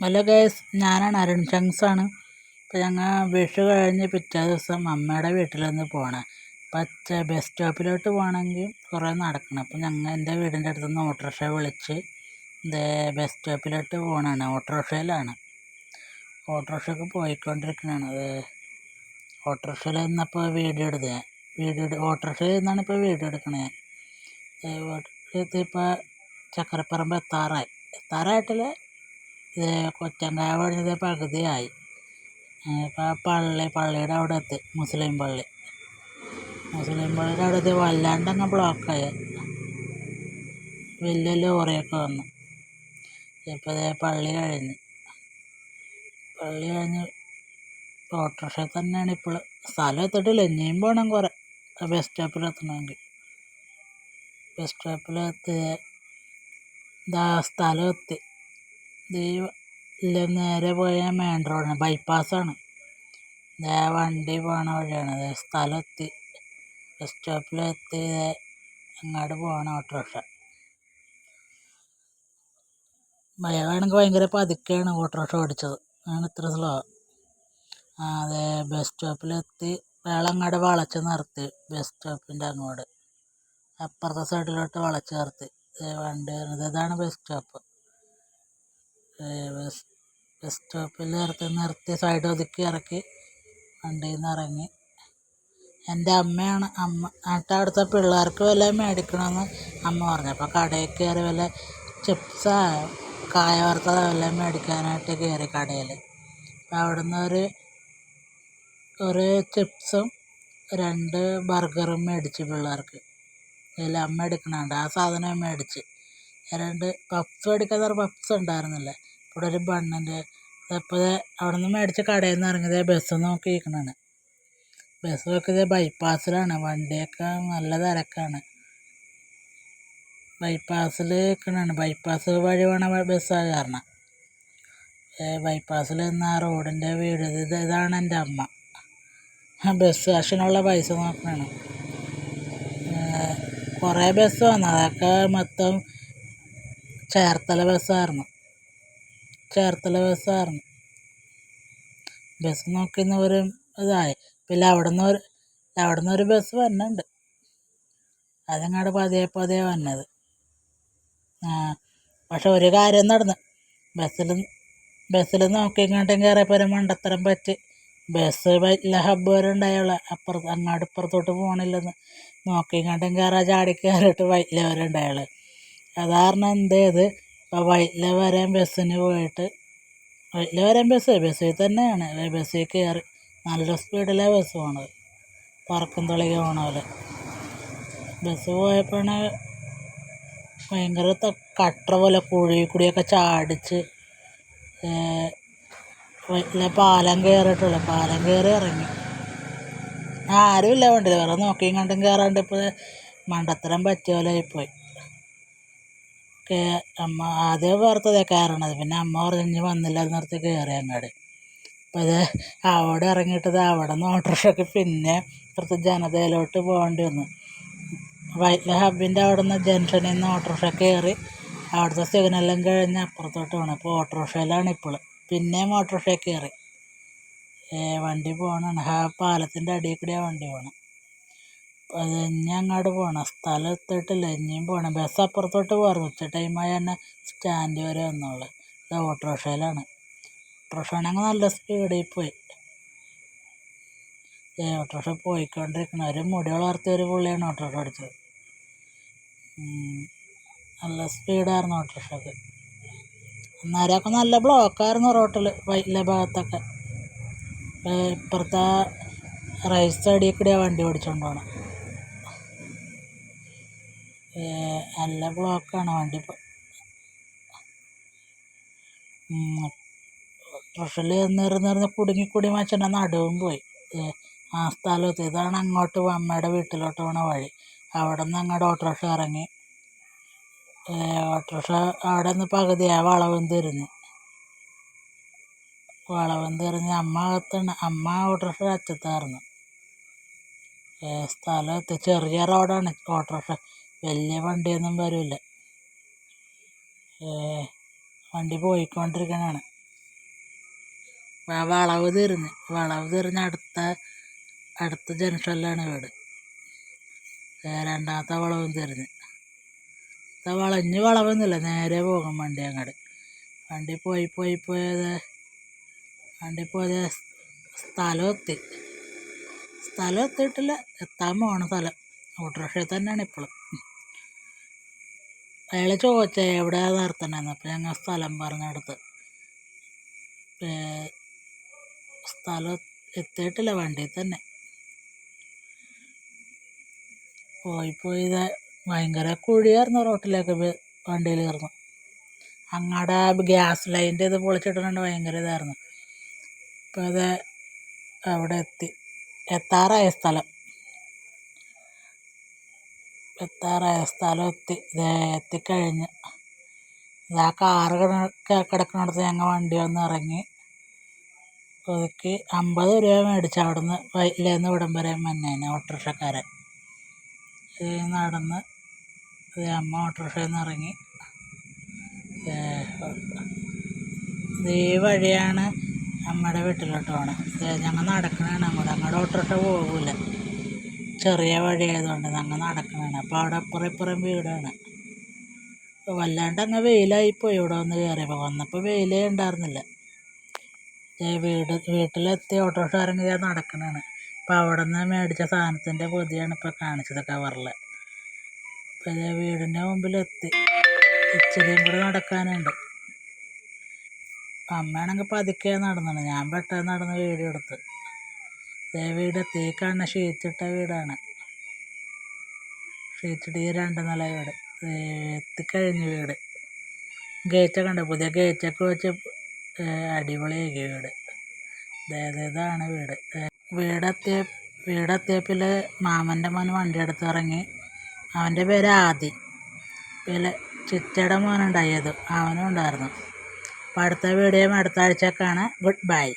Hello guys, ഞാനാണ് അരുൺ ചങ്സാണ്. ഇപ്പോൾ ഞങ്ങൾ വിഷു കഴിഞ്ഞ് പിറ്റേ ദിവസം അമ്മയുടെ വീട്ടിലൊന്ന് പോകണം. അപ്പം ബസ് സ്റ്റോപ്പിലോട്ട് പോകണമെങ്കിൽ കുറേ നടക്കണം. അപ്പം എൻ്റെ വീടിൻ്റെ അടുത്തുനിന്ന് ഓട്ടോറിക്ഷ വിളിച്ച് ബസ് സ്റ്റോപ്പിലോട്ട് പോകണതാണ്. ഓട്ടോറിക്ഷയിലാണ്, ഓട്ടോറിക്ഷയ്ക്ക് പോയിക്കൊണ്ടിരിക്കണതാണ്. ഓട്ടോറിക്ഷയിൽ നിന്നപ്പോൾ ഓട്ടോറിക്ഷയിൽ നിന്നാണ് ഇപ്പോൾ വീഡിയോ എടുക്കണേ. ഇപ്പോൾ ചക്കരപ്പറമ്പ് എത്താറായിട്ടില്ല. കൊച്ചങ്കായ വഴിയത് പകുതിയായി. ഇപ്പോൾ പള്ളിയുടെ അവിടെ എത്തി. മുസ്ലിം പള്ളിയുടെ അവിടെ എത്തി. വല്ലാണ്ടങ്ങ് ബ്ലോക്കായി. വലിയ ലോറിയൊക്കെ വന്നു. ഇപ്പോൾ പള്ളി കഴിഞ്ഞ് ഓട്ടോറിക്ഷ തന്നെയാണ് ഇപ്പോൾ. സ്ഥലം എത്തിയിട്ടില്ല, ഇനിയും പോകണം കുറേ ബസ് സ്റ്റോപ്പിലെത്തണമെങ്കിൽ. ബസ് സ്റ്റോപ്പിലെത്തി സ്ഥലം എത്തി. നേരെ പോയ മെയിൻ റോഡാണ്, ബൈപ്പാസാണ്. വണ്ടി പോണ വഴിയാണ്. സ്ഥലമെത്തി, ബസ് സ്റ്റോപ്പിലെത്തി. അങ്ങോട്ട് പോകണം ഓട്ടോറിക്ഷ. വേണമെങ്കിൽ ഭയങ്കര പതുക്കെയാണ് ഓട്ടോറിക്ഷ ഓടിച്ചത്, ആണ് ഇത്ര സ്ലോ. ബസ് സ്റ്റോപ്പിലെത്തി. അങ്ങോട്ട് വളച്ച് നിർത്തി. ബസ് സ്റ്റോപ്പിൻ്റെ അങ്ങോട്ട് അപ്പുറത്തെ സൈഡിലോട്ട് വളച്ച് നിർത്തി. വണ്ടി ഇതാണ് ബസ് സ്റ്റോപ്പ്. ബസ് സ്റ്റോപ്പിൽ നിർത്തി സൈഡ് ഒതുക്കി ഇറക്കി വണ്ടിയിൽ നിന്ന് ഇറങ്ങി. എൻ്റെ അമ്മയാണ്. എന്നിട്ട് അവിടുത്തെ പിള്ളേർക്ക് വല്ല മേടിക്കണമെന്ന് അമ്മ പറഞ്ഞു. അപ്പോൾ കടയിൽ കയറി വല്ല ചിപ്സാ കായ വറുത്തതോ വല്ലതും മേടിക്കാനായിട്ട് കയറി കടയിൽ. അപ്പോൾ അവിടുന്ന് ഒരു ചിപ്സും 2 ബർഗറും മേടിച്ച് പിള്ളേർക്ക്. ഇതിൽ അമ്മ എടുക്കണുണ്ട്, ആ സാധനം മേടിച്ച്. 2 പപ്സ് മേടിക്കാതെ പപ്സ് ഉണ്ടായിരുന്നില്ല. ഇവിടെ ഒരു ബണ്ണിൻ്റെ. അപ്പോൾ അവിടെ നിന്ന് മേടിച്ച് കടയിൽ നിന്ന് ഇറങ്ങിയത് ബസ് നോക്കിയിരിക്കണതാണ്. ബസ് നോക്കിയത് ബൈപ്പാസിലാണ്. വണ്ടിയൊക്കെ നല്ല തിരക്കാണ്. ബൈപ്പാസിൽ നിൽക്കണതാണ്. ബൈപ്പാസ് വഴി വേണം ബസ് കാരണം. ബൈപ്പാസിൽ നിന്ന് ആ റോഡിൻ്റെ വീട് ഇതാണ് എൻ്റെ അമ്മ. ബസ് കാശിനുള്ള പൈസ നോക്കണതാണ്. കുറേ ബസ് വന്നു. അതൊക്കെ മൊത്തം ചേർത്തല ബസ്സായിരുന്നു. ബസ് നോക്കിന്ന് ഒരു ഇതായി. പിന്നെ അവിടെ നിന്ന് ഒരു ബസ് വന്നുണ്ട്. അതങ്ങോട്ട് പതിയെ വന്നത്. പക്ഷെ ഒരു കാര്യം നടന്നു. ബസ്സിൽ നോക്കിങ്ങോട്ടും കയറിയപ്പോൾ ഒരു മണ്ടത്തരം പറ്റി. ബസ് വലിയ ഹബ്ബ് വരെ ഉണ്ടായുള്ള അങ്ങോട്ട് ഇപ്പുറത്തോട്ട് പോകണില്ലെന്ന് നോക്കിങ്ങോട്ടും ചാടി കയറിയിട്ട് വൈറ്റില വരെ ഉണ്ടായുള്ളു. അത് കാരണം എന്ത് ചെയ്ത് ഇപ്പോൾ വൈറ്റില വരാൻ ബസ്സിന് പോയിട്ട് ബസ്സിൽ തന്നെയാണ്. ബസ്സിൽ കയറി നല്ല സ്പീഡിലാണ് ബസ് പോണത്, പറക്കും തളിക പോണ പോലെ. ബസ് പോയപ്പോഴാണ് ഭയങ്കര കട്ടറ പോലെ കുഴിയൊക്കെ ചാടിച്ച് പാലം കയറിയിട്ടുള്ളു. പാലം കയറി ഇറങ്ങി. ആരുമില്ല വണ്ടിയിൽ. വേറെ നോക്കിയും കണ്ടും കയറാണ്ട് ഇപ്പോൾ മണ്ടത്തരം പറ്റിയ പോലെ ആയിപ്പോയി. അമ്മ ആദ്യം വേർത്തതേ കയറണത്. പിന്നെ അമ്മ പറഞ്ഞ് വന്നില്ല നിർത്തി കയറി അങ്ങോട്ട്. അപ്പോൾ അവിടെ ഇറങ്ങിയിട്ടത് അവിടെ നിന്ന് ഓട്ടോറിക്ഷയ്ക്ക് പിന്നെ ഇപ്പുറത്ത് ജനതയിലോട്ട് പോകേണ്ടി വന്നു. വൈറ്റില ഹബിൻ്റെ അവിടെ നിന്ന് ജംഗ്ഷനിൽ നിന്ന് ഓട്ടോറിക്ഷ കയറി അവിടുത്തെ സിഗ്നലും കഴിഞ്ഞ് അപ്പുറത്തോട്ട് പോകണം. അപ്പോൾ ഓട്ടോറിക്ഷയിലാണ് ഇപ്പോൾ. പിന്നെയും ഓട്ടോറിക്ഷയിൽ കയറി വണ്ടി പോകണം. ആ പാലത്തിൻ്റെ അടിയിൽ കൂടിയാണ് വണ്ടി പോകണം. അത് ഇനി അങ്ങോട്ട് പോകണം. സ്ഥലം എത്തിയിട്ടില്ല, ഇനിയും പോകണം. ബസ് അപ്പുറത്തോട്ട് പോകാറുണ്ട്. ഉച്ച ടൈമായി തന്നെ സ്റ്റാൻഡ് വരെ വന്നോളൂ. ഇത് ഓട്ടോറിക്ഷയിലാണ്. ഓട്ടോറിക്ഷ ആണെങ്കിൽ നല്ല സ്പീഡിൽ പോയി. ഓട്ടോറിക്ഷ പോയിക്കൊണ്ടിരിക്കണം. ഒരു മുടി വളർത്തിയ ഒരു പുള്ളിയാണ് ഓട്ടോറിക്ഷ ഓടിച്ചത്. നല്ല സ്പീഡായിരുന്നു ഓട്ടോറിക്ഷക്ക്. അന്നേരമൊക്കെ നല്ല ബ്ലോക്കായിരുന്നു റോട്ടിൽ, വൈറ്റില ഭാഗത്തൊക്കെ. ഇപ്പുറത്തെ റൈറ്റ് സൈഡിൽ കൂടിയാണ് വണ്ടി ഓടിച്ചുകൊണ്ട് പോകണം. നല്ല ബ്ലോക്കാണ് വണ്ടി. ഓട്ടോറിക്ഷയിൽ നിന്നിരുന്ന് കുടുങ്ങി വെച്ചിട്ട് നടുവും പോയി. ആ സ്ഥലത്ത് ഇതാണ് അങ്ങോട്ട് അമ്മയുടെ വീട്ടിലോട്ട് പോണ വഴി. അവിടെ നിന്ന് അങ്ങോട്ട് ഓട്ടോറിക്ഷ ഇറങ്ങി. ഓട്ടോറിക്ഷ അവിടെ നിന്ന് പകുതിയായി വളവും തിരിഞ്ഞ് അമ്മ അകത്താണ്. അമ്മ ഓട്ടോറിക്ഷ അറ്റത്തായിരുന്നു. സ്ഥലത്ത് ചെറിയ റോഡാണ്. ഓട്ടോറിക്ഷ വലിയ വണ്ടിയൊന്നും വരില്ല. വണ്ടി പോയിക്കൊണ്ടിരിക്കണതാണ്. വളവ് തിരിഞ്ഞ് അടുത്ത ജംഗ്ഷനിലാണ് വീട്. രണ്ടാമത്തെ വളവും തിരിഞ്ഞ് വളഞ്ഞ് വളവൊന്നുമില്ല, നേരെ പോകും വണ്ടി അങ്ങോട്ട്. വണ്ടി പോയത് സ്ഥലം എത്തിയിട്ടില്ല, എത്താൻ പോണ സ്ഥലം. ഓട്ടോറിക്ഷയിൽ തന്നെയാണ് ഇപ്പോഴും. അയാൾ ചോദിച്ചേ എവിടെയാണ് നിർത്തണമെന്ന്. അപ്പം ഞങ്ങൾ സ്ഥലം പറഞ്ഞെടുത്ത്. സ്ഥലം എത്തിയിട്ടില്ല, വണ്ടിയിൽ തന്നെ പോയി ഭയങ്കര കുഴിയായിരുന്നു. റോട്ടിലേക്ക് വണ്ടിയിൽ കയറുന്നു. അങ്ങടെ ഗ്യാസ് ലൈൻ്റെ ഇത് പൊളിച്ചിട്ടുണ്ട്, ഭയങ്കര ഇതായിരുന്നു. ഇപ്പം അവിടെ എത്താറായ സ്ഥലം എത്തിക്കഴിഞ്ഞ് കാറ് കിടക്കുന്നിടത്ത് ഞങ്ങൾ വണ്ടി വന്ന് ഇറങ്ങി. ഒതുക്കി 50 രൂപ മേടിച്ചു അവിടുന്ന് വയലിലേന്ന് ഇവിടം വരെ മന്നേനെ ഓട്ടോറിക്ഷക്കാരൻ. നടന്ന് അമ്മ ഓട്ടോറിക്ഷയിൽ നിന്ന് ഇറങ്ങി. ഈ വഴിയാണ് അമ്മയുടെ വീട്ടിലോട്ട് പോകണം. ഞങ്ങൾ നടക്കണതാണ് അങ്ങോട്ട് ഓട്ടോറിക്ഷ പോകില്ല, ചെറിയ വഴിയായതുകൊണ്ട് ഞങ്ങൾ നടക്കണതാണ്. അപ്പോൾ അവിടെ ഇപ്പുറം വീടാണ്. വല്ലാണ്ട് അങ്ങ് വെയിലായിപ്പോയി ഇവിടെ വന്ന് കയറിയപ്പോൾ. വന്നപ്പോൾ വെയിലേ ഉണ്ടായിരുന്നില്ല. വീട്ടിലെത്തി ഓട്ടോറിക്ഷ ഇറങ്ങി നടക്കണതാണ്. അപ്പോൾ അവിടെ നിന്ന് മേടിച്ച സാധനത്തിൻ്റെ പൊതിയാണ് ഇപ്പോൾ കാണിച്ചത് കവറിൽ. അപ്പോൾ വീടിൻ്റെ മുമ്പിലെത്തി. ഇച്ചിരിയും കൂടെ നടക്കാനുണ്ട്. അമ്മയാണെങ്കിൽ പതുക്കെ നടന്നാണ്, ഞാൻ പെട്ടെന്ന് നടന്ന് വീഡിയോ എടുത്ത്. വീടെത്തി. കാണുന്ന ഷീറ്റിട്ട വീടാണ്. ഷീറ്റിട്ട് 2 നില വീട്. എത്തിക്കഴിഞ്ഞ് വീട്. ഗേറ്റൊക്കെ ഉണ്ട്, പുതിയ ഗേറ്റൊക്കെ വെച്ച് അടിപൊളിയാക്കി വീട്. ഇതാണ് വീട്. വീടെത്തിയപ്പോൾ മാമൻ്റെ മോൻ വണ്ടി എടുത്ത് ഇറങ്ങി. അവൻ്റെ പേര് ആദി. പിന്നെ ചിറ്റയുടെ മോനുണ്ടായത്, അവനും ഉണ്ടായിരുന്നു. അപ്പോൾ അടുത്ത വീഡിയോ അടുത്ത ആഴ്ചക്കാണ്. Good bye.